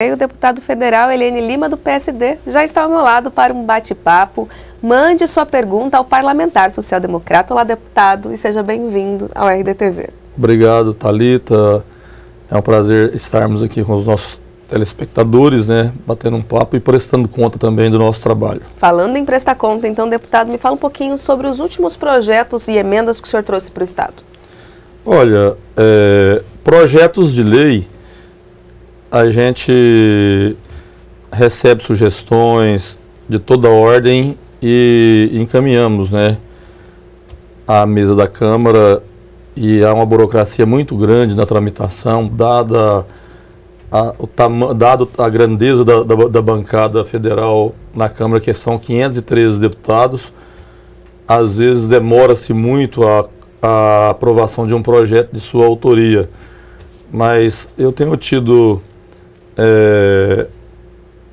O deputado federal Eliane Lima, do PSD, já está ao meu lado para um bate-papo. Mande sua pergunta ao parlamentar social-democrata. Olá, deputado, e seja bem-vindo ao RDTV. Obrigado, Thalita. É um prazer estarmos aqui com os nossos telespectadores, batendo um papo e prestando conta também do nosso trabalho. Falando em prestar conta, então, deputado, me fala um pouquinho sobre os últimos projetos e emendas que o senhor trouxe para o Estado. Olha, projetos de lei, a gente recebe sugestões de toda ordem e encaminhamos, à mesa da Câmara, e há uma burocracia muito grande na tramitação, dado a grandeza da bancada federal na Câmara, que são 513 deputados. Às vezes demora-se muito a aprovação de um projeto de sua autoria, mas eu tenho tido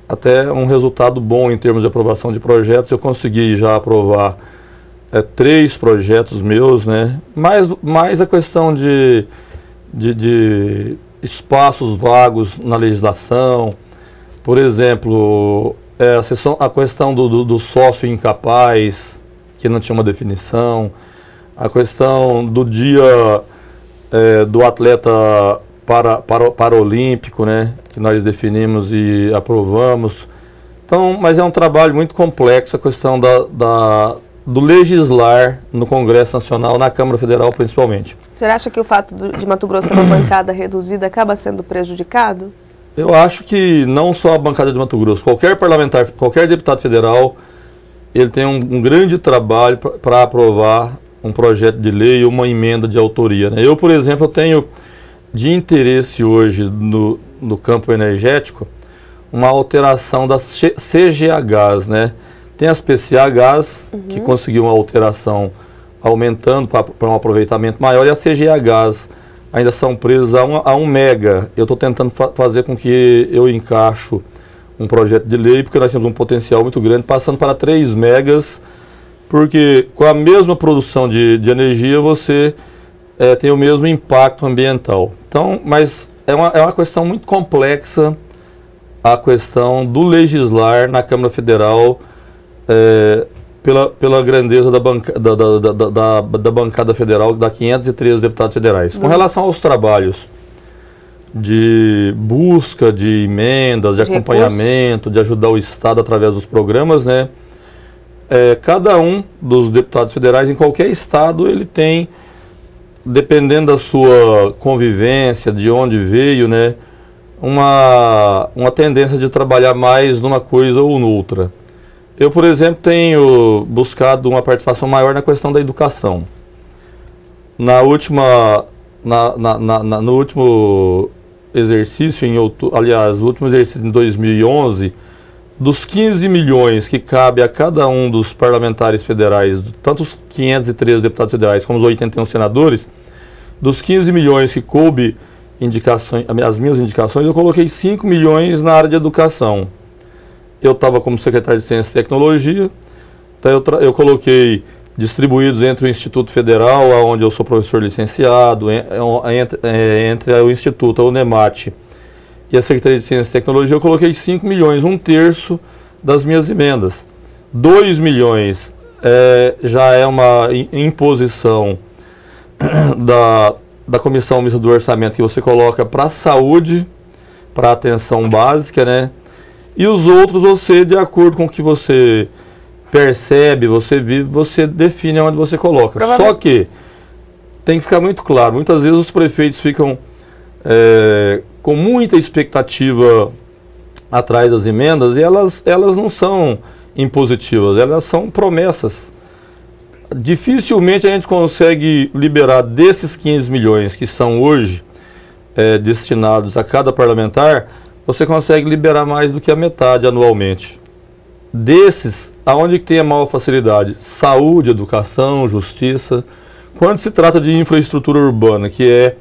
até um resultado bom em termos de aprovação de projetos. Eu consegui já aprovar 3 projetos meus, mais a questão de espaços vagos na legislação. Por exemplo, a questão do sócio incapaz, que não tinha uma definição, a questão do dia do atleta paralímpico, que nós definimos e aprovamos. Então, mas é um trabalho muito complexo a questão do legislar no Congresso Nacional, na Câmara Federal principalmente. O senhor acha que o fato de Mato Grosso ser uma bancada reduzida acaba sendo prejudicado? Eu acho que não só a bancada de Mato Grosso, qualquer parlamentar, qualquer deputado federal, ele tem um grande trabalho para aprovar um projeto de lei ou uma emenda de autoria. Eu, por exemplo, tenho de interesse hoje no campo energético uma alteração das CGHs, Tem as PCHs, que conseguiu uma alteração aumentando para um aproveitamento maior, e as CGHs ainda são presas a 1 mega. Eu estou tentando fazer com que eu encaixo um projeto de lei, porque nós temos um potencial muito grande, passando para 3 megas, porque com a mesma produção de energia você tem o mesmo impacto ambiental. Então, mas é uma questão muito complexa, a questão do legislar na Câmara Federal, pela grandeza da bancada federal, da 513 deputados federais. Com relação aos trabalhos de busca de emendas, de acompanhamento, de ajudar o Estado através dos programas, cada um dos deputados federais, em qualquer estado, ele tem, dependendo da sua convivência, de onde veio, uma tendência de trabalhar mais numa coisa ou noutra. Eu, por exemplo, tenho buscado uma participação maior na questão da educação. No último exercício, o último exercício em 2011, dos 15 milhões que cabe a cada um dos parlamentares federais, tanto os 513 deputados federais como os 81 senadores, dos 15 milhões que coube as minhas indicações, eu coloquei 5 milhões na área de educação. Eu estava como secretário de Ciência e Tecnologia, então eu coloquei distribuídos entre o Instituto Federal, onde eu sou professor licenciado, entre o Instituto, a UNEMAT, e a Secretaria de Ciência e Tecnologia, eu coloquei 5 milhões, 1/3 das minhas emendas. 2 milhões já é uma imposição da Comissão Mista do Orçamento, que você coloca para a saúde, para a atenção básica, E os outros, você, de acordo com o que você percebe, você vive, você define onde você coloca. Só que tem que ficar muito claro, muitas vezes os prefeitos ficam com muita expectativa atrás das emendas, e elas não são impositivas, elas são promessas. Dificilmente a gente consegue liberar desses 15 milhões que são hoje destinados a cada parlamentar, você consegue liberar mais do que a metade anualmente. Desses, aonde tem a maior facilidade? Saúde, educação, justiça. Quando se trata de infraestrutura urbana, que é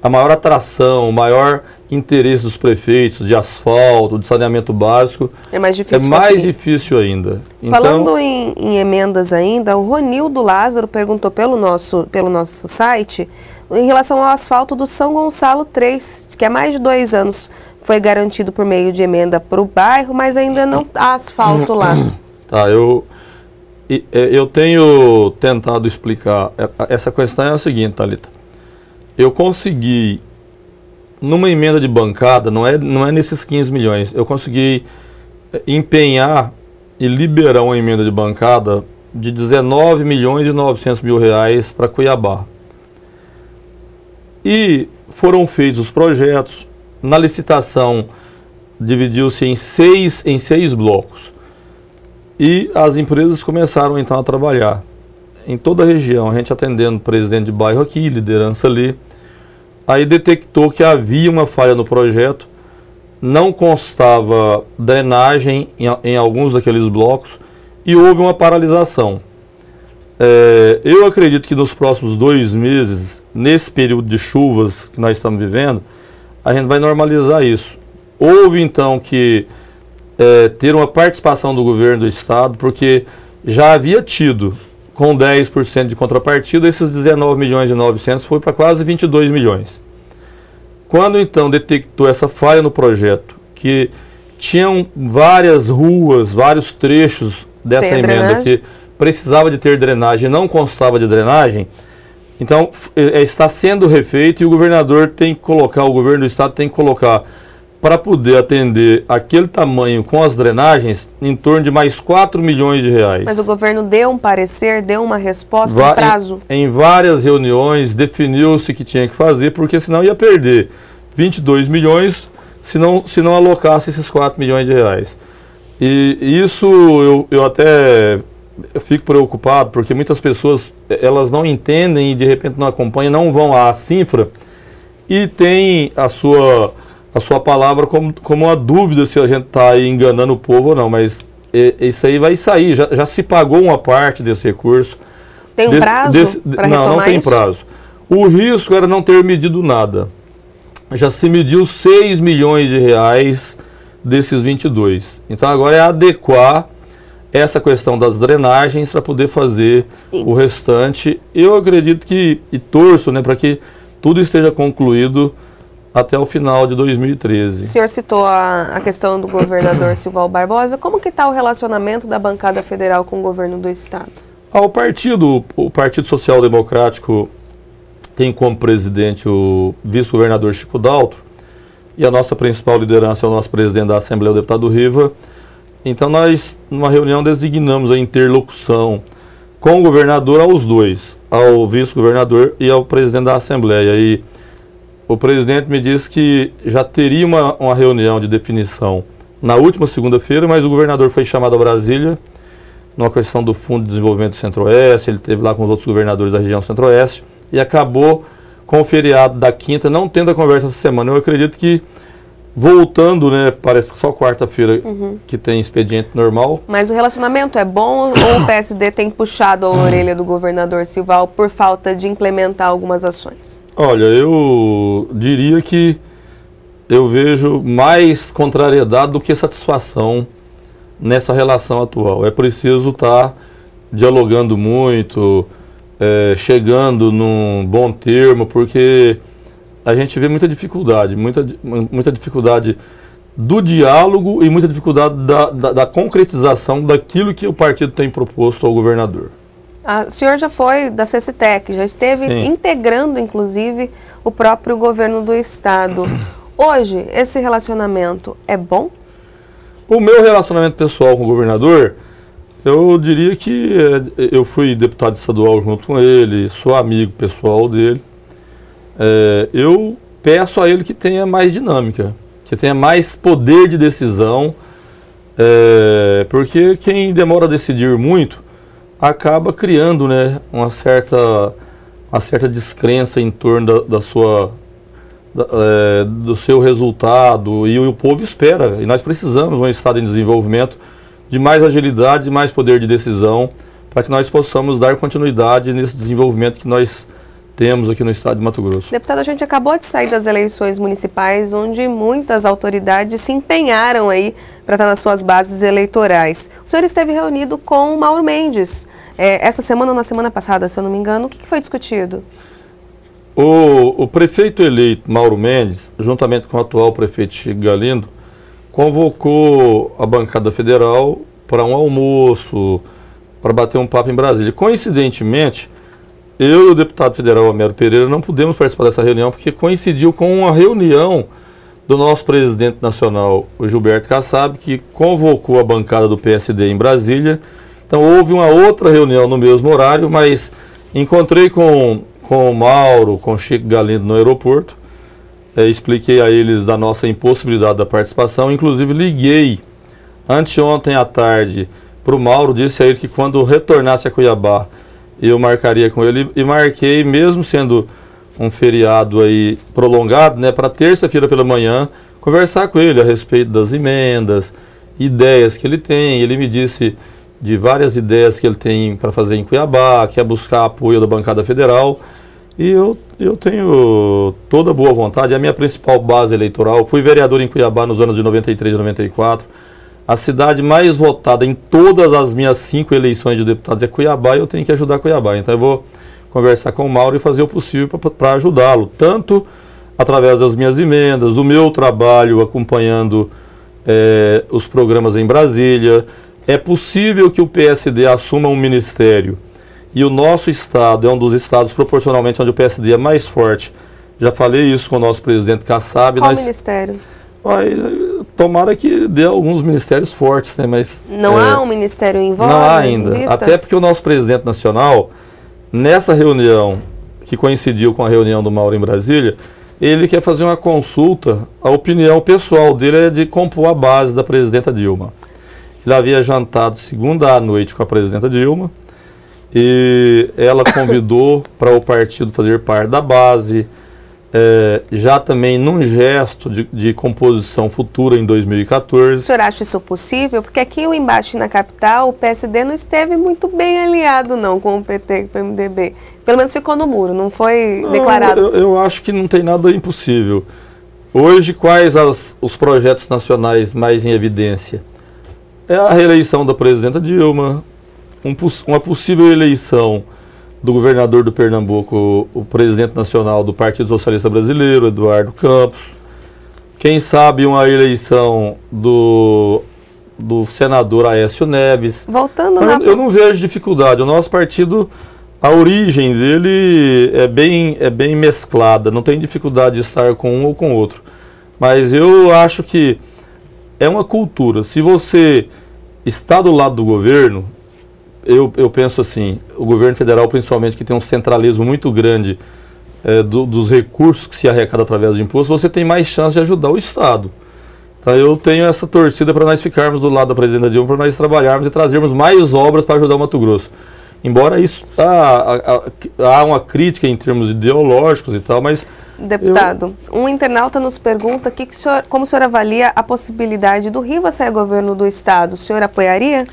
a maior atração, o maior interesse dos prefeitos, de asfalto, de saneamento básico, é mais difícil, difícil ainda. Falando em emendas ainda, o Ronildo Lázaro perguntou pelo nosso site em relação ao asfalto do São Gonçalo 3, que há mais de 2 anos foi garantido por meio de emenda para o bairro, mas ainda não há asfalto lá. Tá, eu tenho tentado explicar. Essa questão é a seguinte, Thalita. Eu consegui, numa emenda de bancada, não é nesses 15 milhões, eu consegui empenhar e liberar uma emenda de bancada de 19 milhões e 900 mil reais para Cuiabá. E foram feitos os projetos, na licitação dividiu-se em seis blocos. E as empresas começaram então a trabalhar em toda a região, a gente atendendo presidente de bairro aqui, liderança ali. Aí detectou que havia uma falha no projeto, não constava drenagem em alguns daqueles blocos e houve uma paralisação. Eu acredito que nos próximos 2 meses, nesse período de chuvas que nós estamos vivendo, a gente vai normalizar isso. Houve então que ter uma participação do governo do estado, porque já havia tido com 10% de contrapartida, esses 19 milhões e 900 foi para quase 22 milhões. Quando então detectou essa falha no projeto, que tinham várias ruas, vários trechos dessa emenda que precisava de ter drenagem e não constava de drenagem, então está sendo refeito e o governador tem que colocar, o governo do estado tem que colocar, para poder atender aquele tamanho com as drenagens, em torno de mais 4 milhões de reais. Mas o governo deu um parecer, deu uma resposta, um prazo? Em várias reuniões definiu-se que tinha que fazer, porque senão ia perder 22 milhões se não alocasse esses 4 milhões de reais. E isso eu até fico preocupado, porque muitas pessoas elas não entendem e de repente não acompanham, não vão à Cinfra e tem a sua palavra como uma dúvida se a gente está enganando o povo ou não, mas isso aí vai sair, já se pagou uma parte desse recurso. Tem um prazo para retomar Não tem prazo. O risco era não ter medido nada. Já se mediu 6 milhões de reais desses 22. Então agora é adequar essa questão das drenagens para poder fazer o restante. Eu acredito que, e torço, né, para que tudo esteja concluído até o final de 2013. O senhor citou a questão do governador Silval Barbosa. Como que está o relacionamento da bancada federal com o governo do estado? O Partido Social Democrático tem como presidente o vice-governador Chico Daltro e a nossa principal liderança é o nosso presidente da Assembleia, o deputado Riva. Então nós, numa reunião, designamos a interlocução com o governador aos dois, ao vice-governador e ao presidente da Assembleia. E o presidente me disse que já teria uma reunião de definição na última segunda-feira, mas o governador foi chamado a Brasília numa questão do Fundo de Desenvolvimento do Centro-Oeste, ele esteve lá com os outros governadores da região Centro-Oeste e acabou com o feriado da quinta, não tendo a conversa essa semana. Eu acredito que voltando, né, parece que só quarta-feira que tem expediente normal. Mas o relacionamento é bom ou o PSD tem puxado a orelha do governador Silval por falta de implementar algumas ações? Olha, eu diria que eu vejo mais contrariedade do que satisfação nessa relação atual. É preciso estar dialogando muito, chegando num bom termo, porque a gente vê muita dificuldade do diálogo e muita dificuldade da concretização daquilo que o partido tem proposto ao governador. O senhor já foi da CCTEC, já esteve integrando, inclusive, o próprio governo do estado. Hoje, esse relacionamento é bom? O meu relacionamento pessoal com o governador, eu diria que eu fui deputado estadual junto com ele, sou amigo pessoal dele. Eu peço a ele que tenha mais dinâmica, que tenha mais poder de decisão, porque quem demora a decidir muito acaba criando, né, uma certa descrença em torno do seu resultado, e o povo espera, e nós precisamos de um estado em desenvolvimento de mais agilidade, de mais poder de decisão, para que nós possamos dar continuidade nesse desenvolvimento que nós temos aqui no estado de Mato Grosso. Deputado, a gente acabou de sair das eleições municipais, onde muitas autoridades se empenharam aí para estar nas suas bases eleitorais. O senhor esteve reunido com o Mauro Mendes. Essa semana ou na semana passada, se eu não me engano, o que foi discutido? O prefeito eleito, Mauro Mendes, juntamente com o atual prefeito Chico Galindo, convocou a bancada federal para um almoço, para bater um papo em Brasília. Coincidentemente, eu e o deputado federal Homero Pereira não pudemos participar dessa reunião porque coincidiu com uma reunião do nosso presidente nacional, o Gilberto Kassab, que convocou a bancada do PSD em Brasília. Então houve uma outra reunião no mesmo horário, mas encontrei com o Mauro, com o Chico Galindo no aeroporto, expliquei a eles da nossa impossibilidade da participação, inclusive liguei anteontem à tarde para o Mauro, disse a ele que quando retornasse a Cuiabá eu marcaria com ele, e marquei, mesmo sendo um feriado aí prolongado, né, para terça-feira pela manhã, conversar com ele a respeito das emendas, ideias que ele tem. Ele me disse de várias ideias que ele tem para fazer em Cuiabá, quer buscar apoio da bancada federal, e eu tenho toda boa vontade. É a minha principal base eleitoral. Fui vereador em Cuiabá nos anos de 93 e 94. A cidade mais votada em todas as minhas 5 eleições de deputados é Cuiabá, e eu tenho que ajudar Cuiabá. Então eu vou conversar com o Mauro e fazer o possível para ajudá-lo, tanto através das minhas emendas, do meu trabalho acompanhando os programas em Brasília. É possível que o PSD assuma um ministério, e o nosso estado é um dos estados proporcionalmente onde o PSD é mais forte. Já falei isso com o nosso presidente Kassab. Qual ministério? Tomara que dê alguns ministérios fortes, né? Mas não há um ministério em voga? Não há ainda. Até porque o nosso presidente nacional, nessa reunião, que coincidiu com a reunião do Mauro em Brasília, ele quer fazer uma consulta. A opinião pessoal dele é de compor a base da presidenta Dilma. Ele havia jantado segunda à noite com a presidenta Dilma, e ela convidou para o partido fazer parte da base, já também num gesto de composição futura em 2014. O senhor acha isso possível? Porque aqui o embate na capital, o PSD não esteve muito bem aliado não com o PT e com o MDB. Pelo menos ficou no muro, não foi declarado. Eu acho que não tem nada impossível. Hoje, quais os projetos nacionais mais em evidência? É a reeleição da presidenta Dilma, uma possível eleição do governador do Pernambuco, o presidente nacional do Partido Socialista Brasileiro, Eduardo Campos. Quem sabe uma eleição do senador Aécio Neves. Voltando eu não vejo dificuldade. O nosso partido, a origem dele é bem mesclada. Não tem dificuldade de estar com um ou com outro. Mas eu acho que é uma cultura. Se você está do lado do governo, eu penso assim, o governo federal principalmente, que tem um centralismo muito grande dos recursos que se arrecada através de impostos, você tem mais chance de ajudar o Estado. Então eu tenho essa torcida para nós ficarmos do lado da presidenta Dilma, para nós trabalharmos e trazermos mais obras para ajudar o Mato Grosso. Embora isso há uma crítica em termos ideológicos e tal, mas... Deputado, um internauta nos pergunta como o senhor avalia a possibilidade do Riva sair governo do Estado. O senhor apoiaria?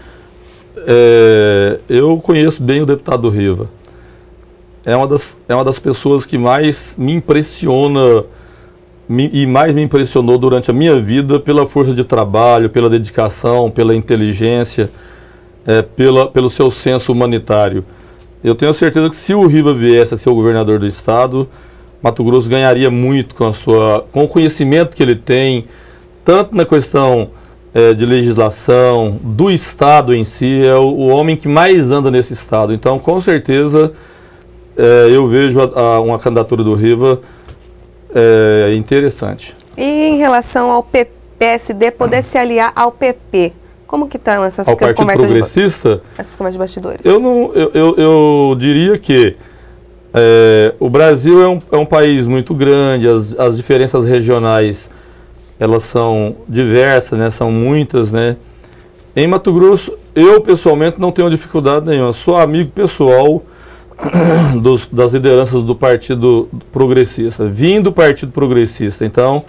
Eu conheço bem o deputado Riva. É uma das pessoas que mais me impressiona e mais me impressionou durante a minha vida pela força de trabalho, pela dedicação, pela inteligência, pelo seu senso humanitário. Eu tenho certeza que se o Riva viesse a ser o governador do Estado, Mato Grosso ganharia muito com o conhecimento que ele tem, tanto na questão de legislação, do Estado em si. É o homem que mais anda nesse Estado. Então, com certeza, eu vejo uma candidatura do Riva interessante. E em relação ao PSD poder se aliar ao PP, como que estão essas conversas? Ao Partido Progressista? Essas conversas de bastidores. Eu diria que o Brasil é um país muito grande, as diferenças regionais, elas são diversas, né? São muitas, né? Em Mato Grosso, eu pessoalmente não tenho dificuldade nenhuma. Sou amigo pessoal das lideranças do Partido Progressista. Vim do Partido Progressista, então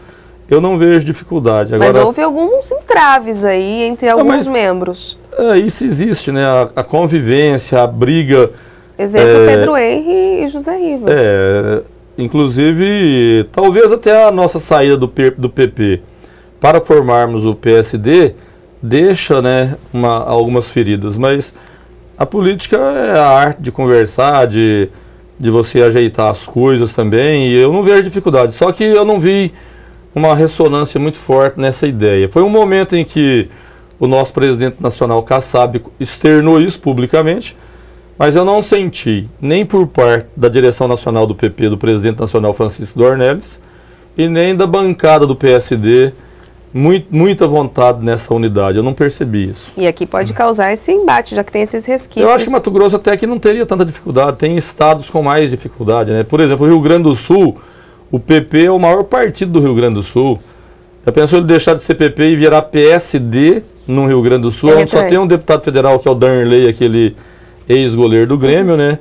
eu não vejo dificuldade. Agora, mas houve alguns entraves aí entre alguns membros. Isso existe, né? A convivência, a briga. Exemplo, Pedro Henry e José Riva. Inclusive, talvez até a nossa saída do PP para formarmos o PSD deixa, né, algumas feridas, mas a política é a arte de conversar, de de você ajeitar as coisas também, e eu não vejo dificuldade. Só que eu não vi uma ressonância muito forte nessa ideia. Foi um momento em que o nosso presidente nacional, Kassab, externou isso publicamente, mas eu não senti, nem por parte da direção nacional do PP, do presidente nacional Francisco Dornelles, e nem da bancada do PSD, muita vontade nessa unidade. Eu não percebi isso. E aqui pode causar esse embate, já que tem esses resquícios. Eu acho que Mato Grosso até que não teria tanta dificuldade. Tem estados com mais dificuldade, né? Por exemplo, o Rio Grande do Sul, o PP é o maior partido do Rio Grande do Sul. Já pensou ele deixar de ser PP e virar PSD no Rio Grande do Sul, onde só tem um deputado federal, que é o Darnley, aquele ex-goleiro do Grêmio, né?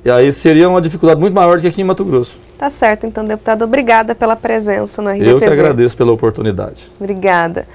E aí seria uma dificuldade muito maior do que aqui em Mato Grosso. Tá certo, então, deputado, obrigada pela presença no RDTV. Eu que agradeço pela oportunidade. Obrigada.